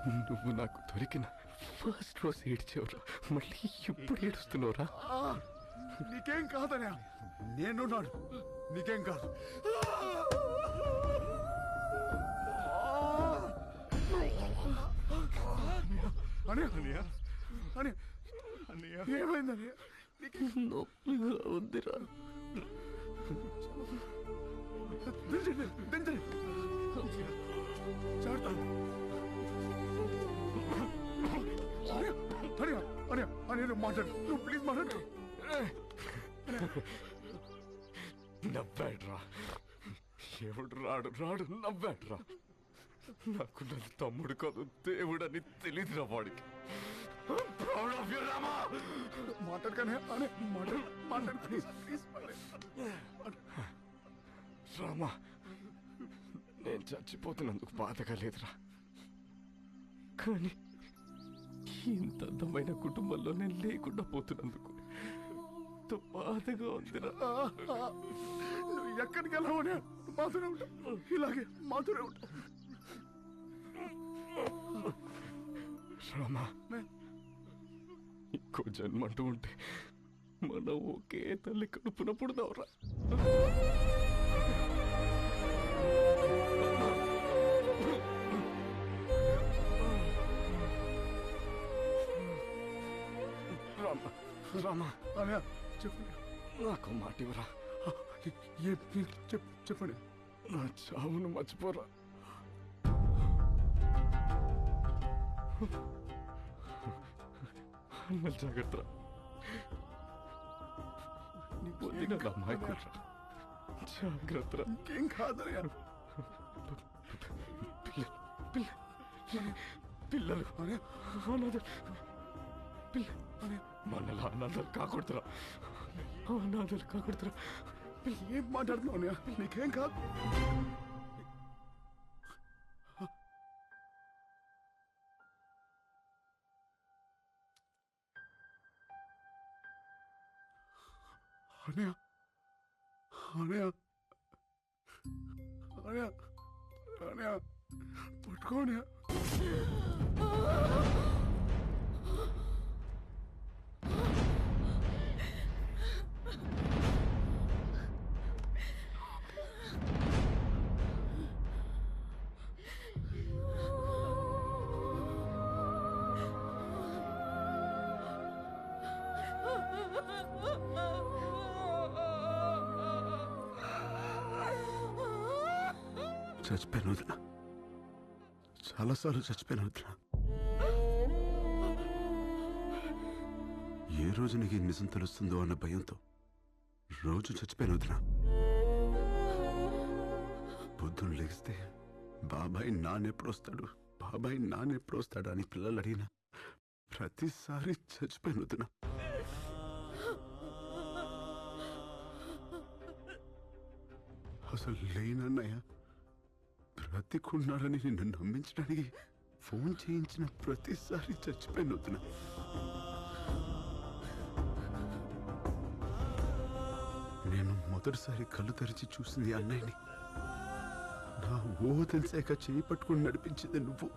నువ్వు నాకు దొరికిన ఫస్ట్ రోజు ఏడ్చేవరా, మళ్ళీ ఇప్పుడు ఏడుస్తున్నావురా? నీకేం కాదనే, నేనున్నాను, నీకేం కాదు. ఏమైందని? నొప్పిగా ఉందిరా. చేస్తాను. మాట్లాడు, నువ్వు ప్లీజ్ మాట్లాడు. నవ్వాడ్రా, ఎవడు రాడు రాడు నవ్వాడ్రా. నాకు నన్ను తమ్ముడు కాదు దేవుడని తెలియదురా వాడికి. మాట్లాడగానే అనే మాట్లాడు ప్లీజ్ ప్లీజ్. రామా, నేను చచ్చిపోతున్నందుకు బాధగా లేదురా, కానీ ఇంత అందమైన కుటుంబంలో నేను లేకుండా పోతున్నందుకు ఎంతో బాధగా ఉందిరా. నువ్వు ఎక్కడికి వెళ్ళావనే మాతోనే ఉంటా, ఇలాగే మాతోనే ఉంటా. రామా, ఇంకో జన్మంటూ ఉంటే మనం ఒకే తల్లి కడుపున పుడదావురా. రామా రామా, అనే చెప్పండి, నాకు మాట ఇవ్వరా. చెప్పండి. నా చావును మర్చిపోరా. అన్న జాగ్రత్త, వదిన అమ్మాయికురా, జాగ్రత్త. ఇంకేం కాదనే. పిల్లలు మనలా అనాథలు కాకూడదురా, అనాథలు కాకూడదురా. ఏం మాట్లాడుతున్నావు? నీకేం కాదు. అనయా అనయా అనయా అనయా పట్టుకోనయా. చచ్చిపోయాను వదిన, చాలాసార్లు చచ్చిపోయాను వదిన. ఏ రోజు నీకు నిజం తెలుస్తుందో అన్న భయంతో రోజు చచ్చిపోయాను వదిన. పొద్దున్న లేస్తే బాబాయ్ నాన్నెప్పుడు వస్తాడు, బాబాయ్ నాన్నెప్పుడు వస్తాడు అని పిల్లలు అడిగిన ప్రతిసారి చచ్చిపోయాను వదిన. అసలు లేనన్నయ్య బ్రతికున్నాడని నిన్ను నమ్మించడానికి ఫోన్ చేయించిన ప్రతిసారి చచ్చిపోయిన వదిన. నేను మొదటిసారి కళ్ళు తెరిచి చూసింది అన్నయ్యని. నా ఊహ తెలిసాక చేయి పట్టుకుని నడిపించింది నువ్వు.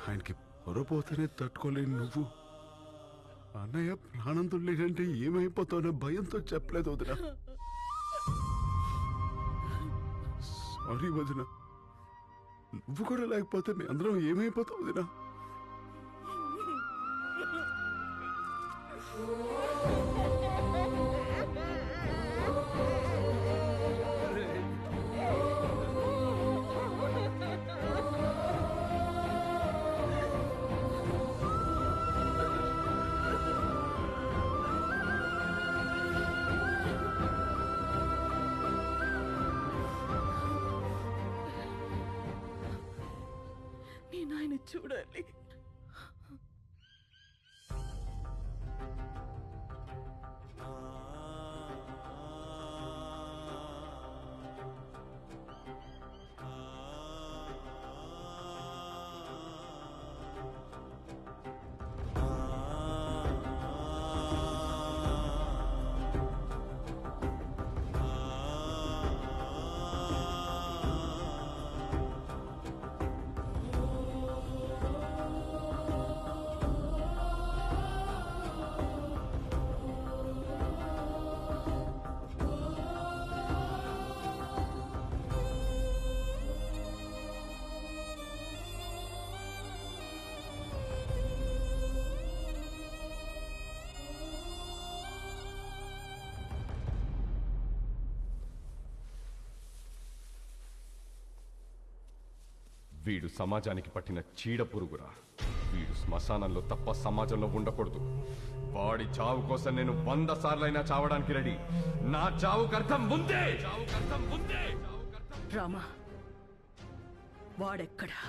ఆయనకి పొరపోతేనే తట్టుకోలేని నువ్వు అన్నయ్య ప్రాణంతో లేదంటే ఏమైపోతానో భయంతో చెప్పలేదు వదిన. సారీ వదిన, నువ్వు కూడా లేకపోతే మీ అందరం ఏమైపోతావు వదిన. నేను ఆయన చూడాలి. వీడు సమాజానికి పట్టిన చీడ పురుగురా. వీడు శ్మశానంలో తప్ప సమాజంలో ఉండకూడదు. వాడి చావు కోసం నేను 100 సార్లైనా చావడానికి రెడీ. నా చావుకు అర్థం ముందే. రామా, వాడెక్కడా?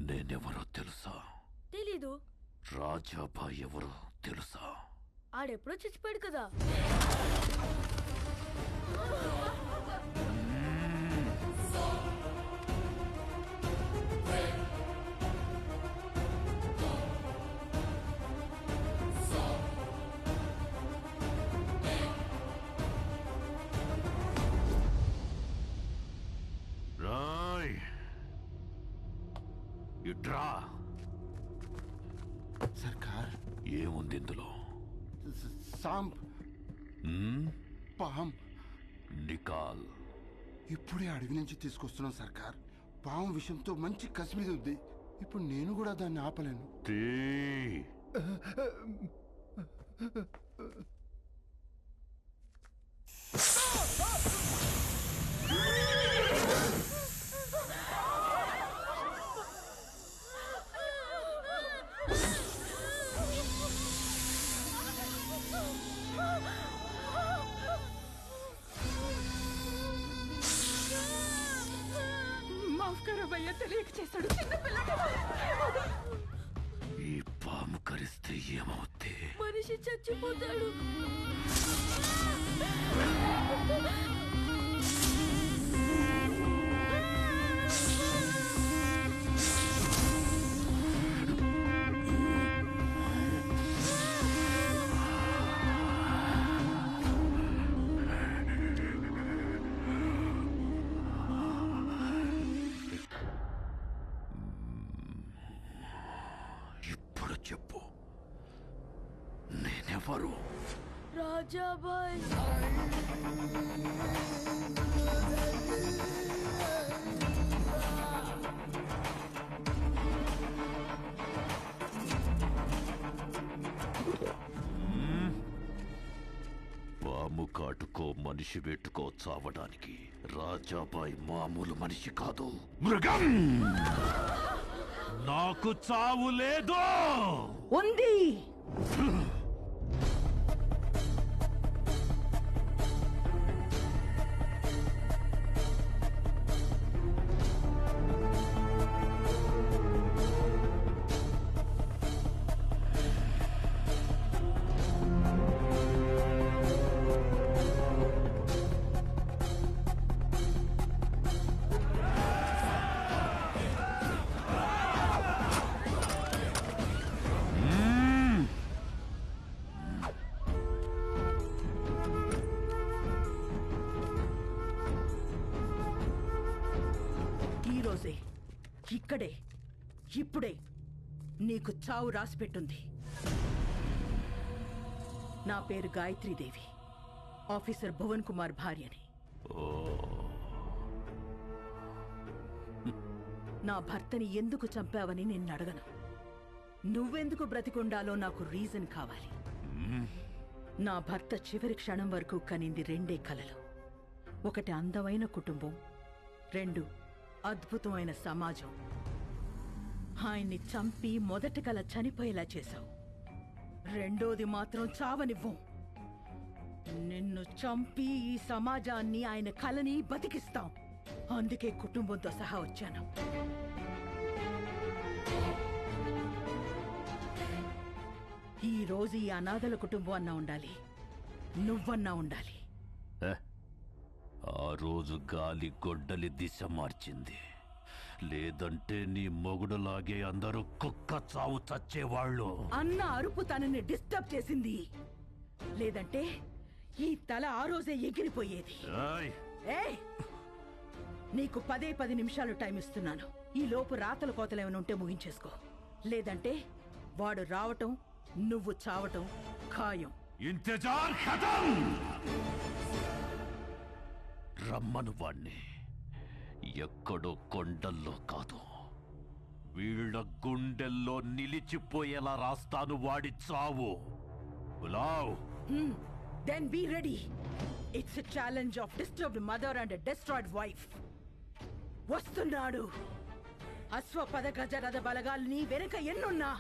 నేనెవరో తెలుసా? తెలీదు. రాజాబాయ్ ఎవరో తెలుసా? ఆడెప్పుడో చచ్చిపోయాడు కదా. రాయ్ ఇట్రా. సర్కార్, ఏముంది ఇందులో? సాంప్, పామ్. నికాల్. ఇప్పుడే అడవి నుంచి తీసుకొస్తున్నాం సర్కార్. పాము విషయంతో మంచి కసి మీద ఉంది. ఇప్పుడు నేను కూడా దాన్ని ఆపలేను. తీ. మాఫ్ కరో భయ్యా, తెలియక చేశాడు. ఈ పాము కరిస్తే ఏమవుద్ది? మనిషి చచ్చిపోతాడు. ఇప్పుడు చెప్పు, నేనెవరు? రాజాబాయ్. పాము కాటుకో మనిషి వెట్టుకో చావడానికి రాజాబాయ్ మామూలు మనిషి కాదు, మృగం. నాకు చావు లేదు. ఉంది. ఇక్కడే ఇప్పుడే నీకు చావు రాసిపెట్టుంది. నా పేరు గాయత్రీదేవి, ఆఫీసర్ భువన్ కుమార్ భార్యని. నా భర్తని ఎందుకు చంపావని నిన్ను అడగను. నువ్వెందుకు బ్రతికుండాలో నాకు రీజన్ కావాలి. నా భర్త చివరి క్షణం వరకు కనింది రెండే కలలు. ఒకటి అందమైన కుటుంబం, రెండు అద్భుతమైన సమాజం. ఆయన్ని చంపి మొదటి కల చనిపోయేలా చేశావు, రెండోది మాత్రం చావనివ్వం. నిన్ను చంపి ఈ సమాజాన్ని ఆయన కలని బతికిస్తాం. అందుకే కుటుంబంతో సహా వచ్చాను. ఈ రోజు ఈ అనాథల కుటుంబం అన్నా ఉండాలి, నువ్వన్నా ఉండాలి. ఆ రోజు గాలి గొడ్డలి దిశ మార్చింది. లేదంటే నీ మొగుడులాగే అందరూ కుక్క చావు చచ్చేవాళ్ళు. అన్న అరుపు తనని డిస్టర్బ్ చేసింది. లేదంటే ఈ తల ఆ రోజే ఎగిరిపోయేది. ఏయ్! నీకు 10 నిమిషాలు టైం ఇస్తున్నాను. ఈ లోపు రాతల కోతలేమైనా ఉంటే ముగించేసుకో. లేదంటే వాడు రావటం, నువ్వు చావటం ఖాయం. ఇంతజార్ ఖతం. రమ్మను వాణ్ణి. ఎక్కడో కొండల్లో కాదు, వీళ్ళ గుండెల్లో నిలిచిపోయేలా రాస్తాను వాడి చావు. బులావ్. Then be ready. It's a challenge of disturbed mother and a destroyed wife. వస్తున్నాడు. అశ్వపద గజరథ బలగాల్ని వెనుక ఎన్నున్నా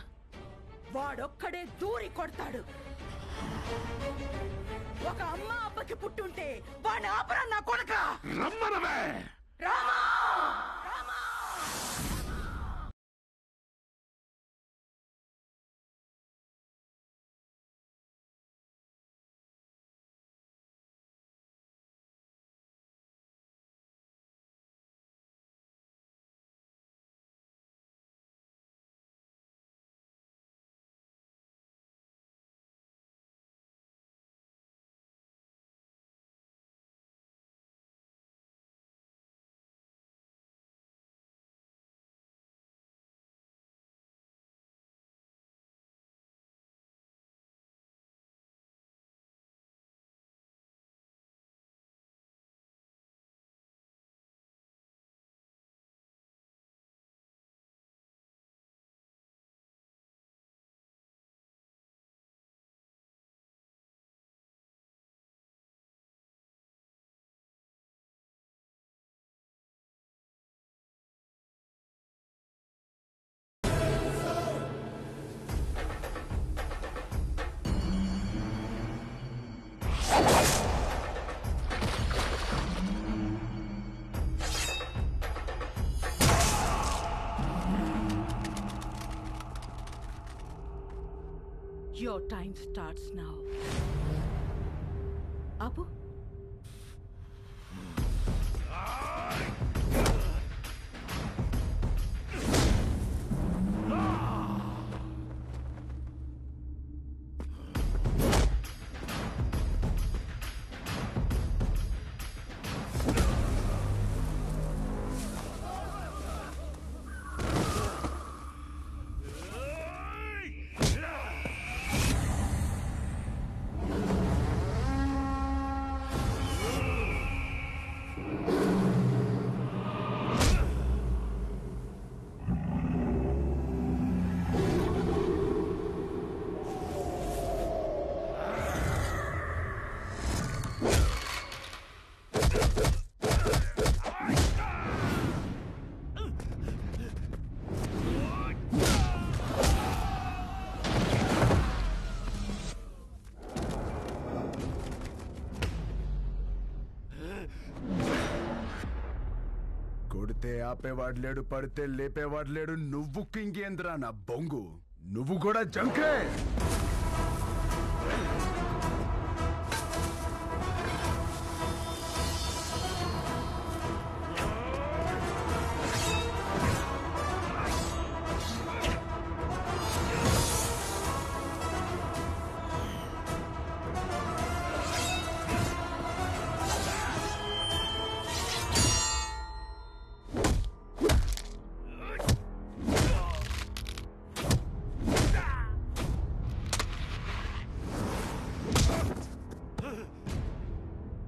వాడొక్కడే దూరి కొడతాడు. ఒక అమ్మ అబ్బకి పుట్టుంటే వాడిని ఆపరా నా కొడక. రమ్మనవే. Rama! Your time starts now. Apu? కొడితే ఆపేవాడు లేడు, పడితే లేపేవాడు లేడు. నువ్వు కింగేంద్రా నా బొంగు, నువ్వు కూడా జంకే.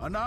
అన్నా